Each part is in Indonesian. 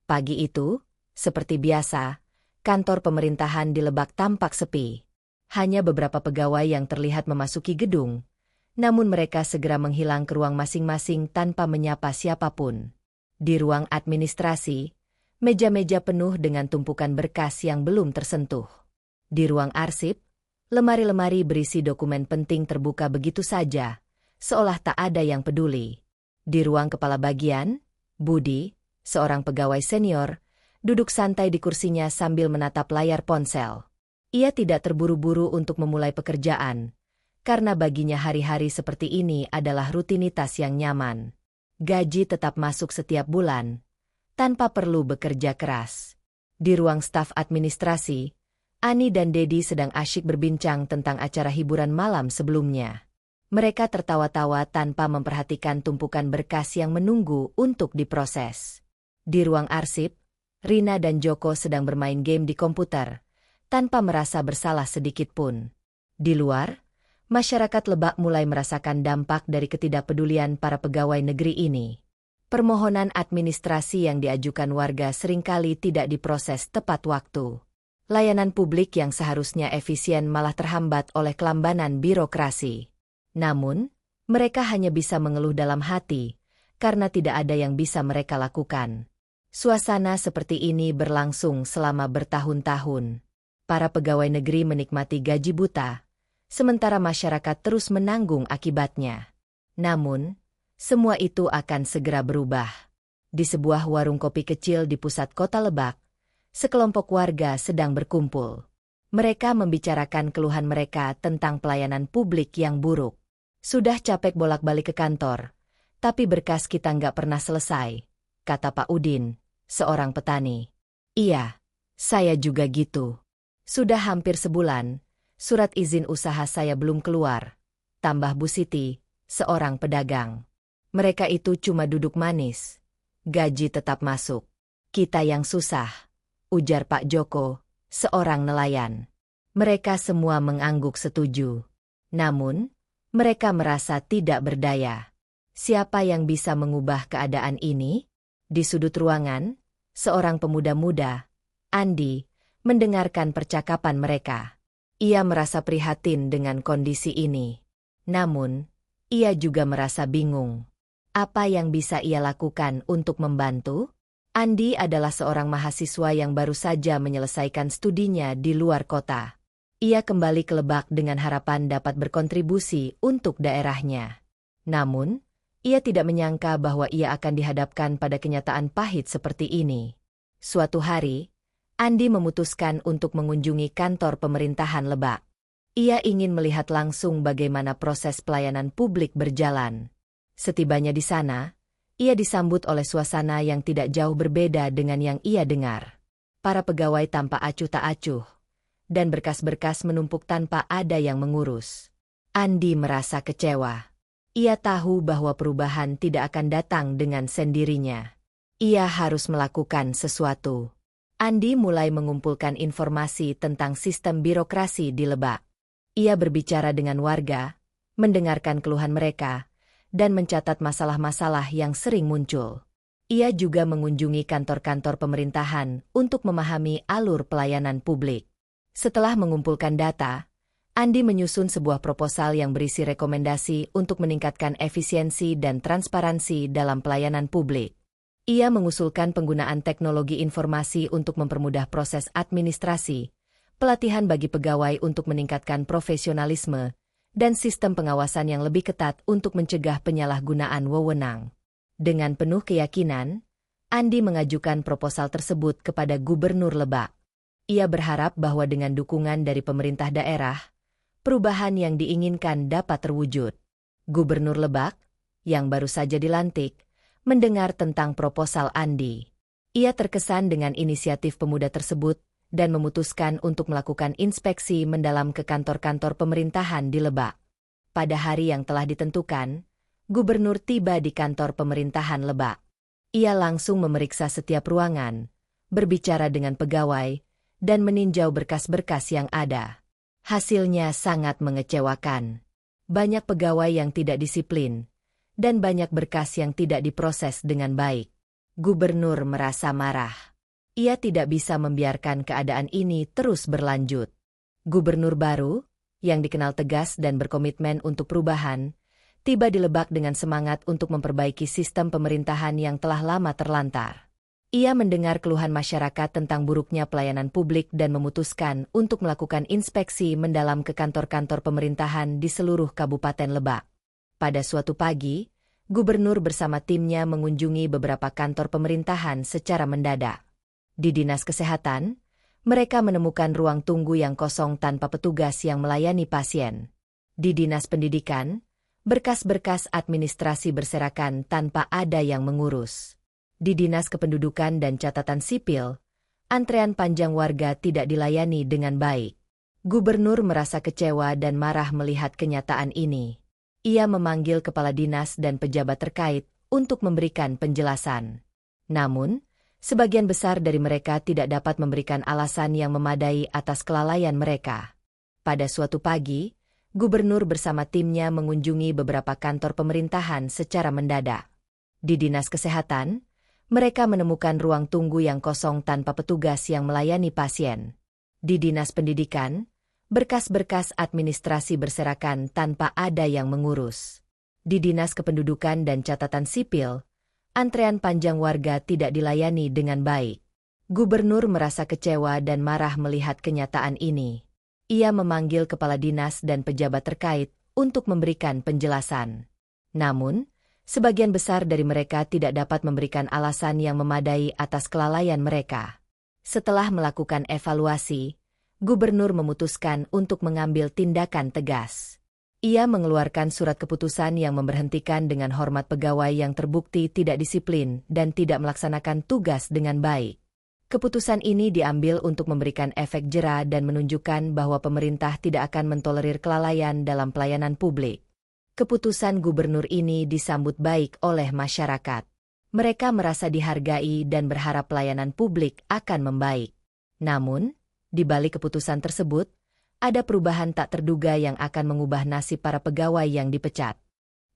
Pagi itu, seperti biasa, kantor pemerintahan di Lebak tampak sepi. Hanya beberapa pegawai yang terlihat memasuki gedung, namun mereka segera menghilang ke ruang masing-masing tanpa menyapa siapapun. Di ruang administrasi, meja-meja penuh dengan tumpukan berkas yang belum tersentuh. Di ruang arsip, lemari-lemari berisi dokumen penting terbuka begitu saja, seolah tak ada yang peduli. Di ruang kepala bagian, Budi, seorang pegawai senior, duduk santai di kursinya sambil menatap layar ponsel. Ia tidak terburu-buru untuk memulai pekerjaan, karena baginya hari-hari seperti ini adalah rutinitas yang nyaman. Gaji tetap masuk setiap bulan, tanpa perlu bekerja keras. Di ruang staf administrasi, Ani dan Dedi sedang asyik berbincang tentang acara hiburan malam sebelumnya. Mereka tertawa-tawa tanpa memperhatikan tumpukan berkas yang menunggu untuk diproses. Di ruang arsip, Rina dan Joko sedang bermain game di komputer, tanpa merasa bersalah sedikit pun. Di luar, masyarakat Lebak mulai merasakan dampak dari ketidakpedulian para pegawai negeri ini. Permohonan administrasi yang diajukan warga seringkali tidak diproses tepat waktu. Layanan publik yang seharusnya efisien malah terhambat oleh kelambanan birokrasi. Namun, mereka hanya bisa mengeluh dalam hati, karena tidak ada yang bisa mereka lakukan. Suasana seperti ini berlangsung selama bertahun-tahun. Para pegawai negeri menikmati gaji buta, sementara masyarakat terus menanggung akibatnya. Namun, semua itu akan segera berubah. Di sebuah warung kopi kecil di pusat kota Lebak, sekelompok warga sedang berkumpul. Mereka membicarakan keluhan mereka tentang pelayanan publik yang buruk. Sudah capek bolak-balik ke kantor, tapi berkas kita nggak pernah selesai, kata Pak Udin, seorang petani. Iya, saya juga gitu. Sudah hampir sebulan, surat izin usaha saya belum keluar, tambah Bu Siti, seorang pedagang. Mereka itu cuma duduk manis. Gaji tetap masuk. Kita yang susah, ujar Pak Joko, seorang nelayan. Mereka semua mengangguk setuju. Namun, mereka merasa tidak berdaya. Siapa yang bisa mengubah keadaan ini? Di sudut ruangan, seorang pemuda muda, Andi, mendengarkan percakapan mereka. Ia merasa prihatin dengan kondisi ini. Namun, ia juga merasa bingung. Apa yang bisa ia lakukan untuk membantu? Andi adalah seorang mahasiswa yang baru saja menyelesaikan studinya di luar kota. Ia kembali ke Lebak dengan harapan dapat berkontribusi untuk daerahnya. Namun, ia tidak menyangka bahwa ia akan dihadapkan pada kenyataan pahit seperti ini. Suatu hari, Andi memutuskan untuk mengunjungi kantor pemerintahan Lebak. Ia ingin melihat langsung bagaimana proses pelayanan publik berjalan. Setibanya di sana, ia disambut oleh suasana yang tidak jauh berbeda dengan yang ia dengar. Para pegawai tampak acuh tak acuh, dan berkas-berkas menumpuk tanpa ada yang mengurus. Andi merasa kecewa. Ia tahu bahwa perubahan tidak akan datang dengan sendirinya. Ia harus melakukan sesuatu. Andi mulai mengumpulkan informasi tentang sistem birokrasi di Lebak. Ia berbicara dengan warga, mendengarkan keluhan mereka, dan mencatat masalah-masalah yang sering muncul. Ia juga mengunjungi kantor-kantor pemerintahan untuk memahami alur pelayanan publik. Setelah mengumpulkan data, Andi menyusun sebuah proposal yang berisi rekomendasi untuk meningkatkan efisiensi dan transparansi dalam pelayanan publik. Ia mengusulkan penggunaan teknologi informasi untuk mempermudah proses administrasi, pelatihan bagi pegawai untuk meningkatkan profesionalisme, dan sistem pengawasan yang lebih ketat untuk mencegah penyalahgunaan wewenang. Dengan penuh keyakinan, Andi mengajukan proposal tersebut kepada Gubernur Lebak. Ia berharap bahwa dengan dukungan dari pemerintah daerah, perubahan yang diinginkan dapat terwujud. Gubernur Lebak, yang baru saja dilantik, mendengar tentang proposal Andi. Ia terkesan dengan inisiatif pemuda tersebut dan memutuskan untuk melakukan inspeksi mendalam ke kantor-kantor pemerintahan di Lebak. Pada hari yang telah ditentukan, Gubernur tiba di kantor pemerintahan Lebak. Ia langsung memeriksa setiap ruangan, berbicara dengan pegawai, dan meninjau berkas-berkas yang ada. Hasilnya sangat mengecewakan. Banyak pegawai yang tidak disiplin, dan banyak berkas yang tidak diproses dengan baik. Gubernur merasa marah. Ia tidak bisa membiarkan keadaan ini terus berlanjut. Gubernur baru, yang dikenal tegas dan berkomitmen untuk perubahan, tiba di Lebak dengan semangat untuk memperbaiki sistem pemerintahan yang telah lama terlantar. Ia mendengar keluhan masyarakat tentang buruknya pelayanan publik dan memutuskan untuk melakukan inspeksi mendalam ke kantor-kantor pemerintahan di seluruh Kabupaten Lebak. Pada suatu pagi, Gubernur bersama timnya mengunjungi beberapa kantor pemerintahan secara mendadak. Di Dinas Kesehatan, mereka menemukan ruang tunggu yang kosong tanpa petugas yang melayani pasien. Di Dinas Pendidikan, berkas-berkas administrasi berserakan tanpa ada yang mengurus. Di Dinas Kependudukan dan Catatan Sipil, antrean panjang warga tidak dilayani dengan baik. Gubernur merasa kecewa dan marah melihat kenyataan ini. Ia memanggil kepala dinas dan pejabat terkait untuk memberikan penjelasan. Namun, sebagian besar dari mereka tidak dapat memberikan alasan yang memadai atas kelalaian mereka. Pada suatu pagi, Gubernur bersama timnya mengunjungi beberapa kantor pemerintahan secara mendadak. Di Dinas Kesehatan, mereka menemukan ruang tunggu yang kosong tanpa petugas yang melayani pasien. Di Dinas Pendidikan, berkas-berkas administrasi berserakan tanpa ada yang mengurus. Di Dinas Kependudukan dan Catatan Sipil, antrean panjang warga tidak dilayani dengan baik. Gubernur merasa kecewa dan marah melihat kenyataan ini. Ia memanggil kepala dinas dan pejabat terkait untuk memberikan penjelasan. Namun, sebagian besar dari mereka tidak dapat memberikan alasan yang memadai atas kelalaian mereka. Setelah melakukan evaluasi, Gubernur memutuskan untuk mengambil tindakan tegas. Ia mengeluarkan surat keputusan yang memberhentikan dengan hormat pegawai yang terbukti tidak disiplin dan tidak melaksanakan tugas dengan baik. Keputusan ini diambil untuk memberikan efek jera dan menunjukkan bahwa pemerintah tidak akan mentolerir kelalaian dalam pelayanan publik. Keputusan gubernur ini disambut baik oleh masyarakat. Mereka merasa dihargai dan berharap pelayanan publik akan membaik. Namun, di balik keputusan tersebut, ada perubahan tak terduga yang akan mengubah nasib para pegawai yang dipecat.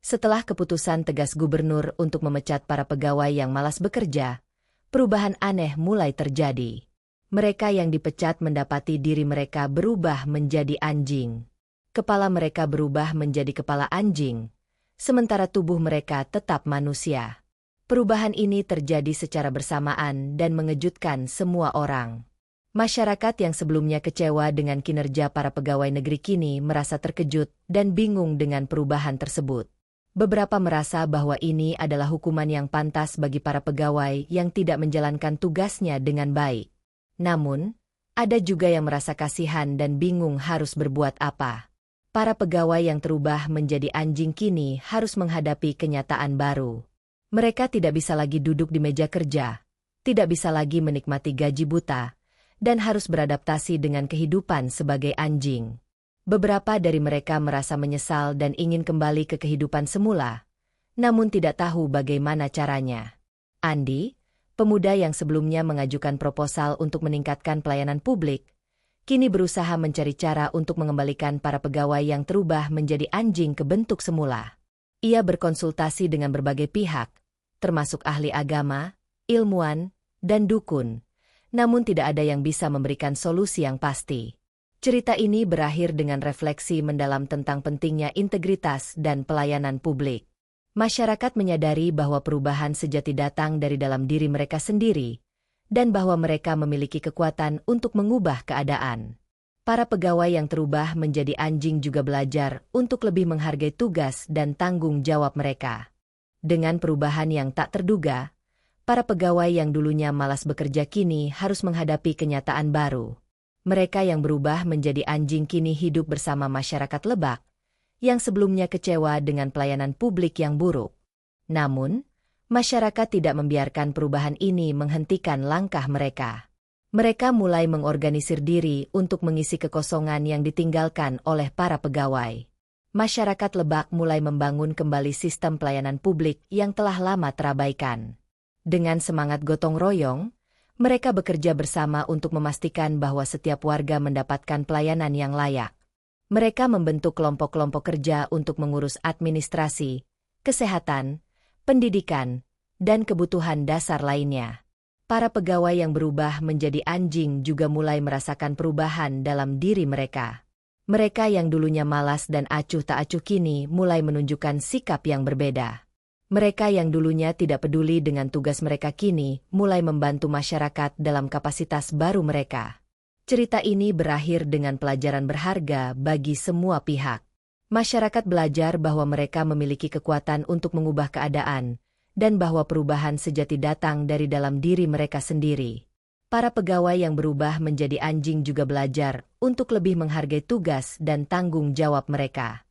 Setelah keputusan tegas gubernur untuk memecat para pegawai yang malas bekerja, perubahan aneh mulai terjadi. Mereka yang dipecat mendapati diri mereka berubah menjadi anjing. Kepala mereka berubah menjadi kepala anjing, sementara tubuh mereka tetap manusia. Perubahan ini terjadi secara bersamaan dan mengejutkan semua orang. Masyarakat yang sebelumnya kecewa dengan kinerja para pegawai negeri kini merasa terkejut dan bingung dengan perubahan tersebut. Beberapa merasa bahwa ini adalah hukuman yang pantas bagi para pegawai yang tidak menjalankan tugasnya dengan baik. Namun, ada juga yang merasa kasihan dan bingung harus berbuat apa. Para pegawai yang terubah menjadi anjing kini harus menghadapi kenyataan baru. Mereka tidak bisa lagi duduk di meja kerja, tidak bisa lagi menikmati gaji buta, dan harus beradaptasi dengan kehidupan sebagai anjing. Beberapa dari mereka merasa menyesal dan ingin kembali ke kehidupan semula, namun tidak tahu bagaimana caranya. Andi, pemuda yang sebelumnya mengajukan proposal untuk meningkatkan pelayanan publik, kini berusaha mencari cara untuk mengembalikan para pegawai yang terubah menjadi anjing ke bentuk semula. Ia berkonsultasi dengan berbagai pihak, termasuk ahli agama, ilmuwan, dan dukun. Namun tidak ada yang bisa memberikan solusi yang pasti. Cerita ini berakhir dengan refleksi mendalam tentang pentingnya integritas dan pelayanan publik. Masyarakat menyadari bahwa perubahan sejati datang dari dalam diri mereka sendiri, dan bahwa mereka memiliki kekuatan untuk mengubah keadaan. Para pegawai yang terubah menjadi anjing juga belajar untuk lebih menghargai tugas dan tanggung jawab mereka. Dengan perubahan yang tak terduga, para pegawai yang dulunya malas bekerja kini harus menghadapi kenyataan baru. Mereka yang berubah menjadi anjing kini hidup bersama masyarakat Lebak, yang sebelumnya kecewa dengan pelayanan publik yang buruk. Namun, masyarakat tidak membiarkan perubahan ini menghentikan langkah mereka. Mereka mulai mengorganisir diri untuk mengisi kekosongan yang ditinggalkan oleh para pegawai. Masyarakat Lebak mulai membangun kembali sistem pelayanan publik yang telah lama terabaikan. Dengan semangat gotong royong, mereka bekerja bersama untuk memastikan bahwa setiap warga mendapatkan pelayanan yang layak. Mereka membentuk kelompok-kelompok kerja untuk mengurus administrasi, kesehatan, pendidikan, dan kebutuhan dasar lainnya. Para pegawai yang berubah menjadi anjing juga mulai merasakan perubahan dalam diri mereka. Mereka yang dulunya malas dan acuh tak acuh kini mulai menunjukkan sikap yang berbeda. Mereka yang dulunya tidak peduli dengan tugas mereka kini mulai membantu masyarakat dalam kapasitas baru mereka. Cerita ini berakhir dengan pelajaran berharga bagi semua pihak. Masyarakat belajar bahwa mereka memiliki kekuatan untuk mengubah keadaan, dan bahwa perubahan sejati datang dari dalam diri mereka sendiri. Para pegawai yang berubah menjadi anjing juga belajar untuk lebih menghargai tugas dan tanggung jawab mereka.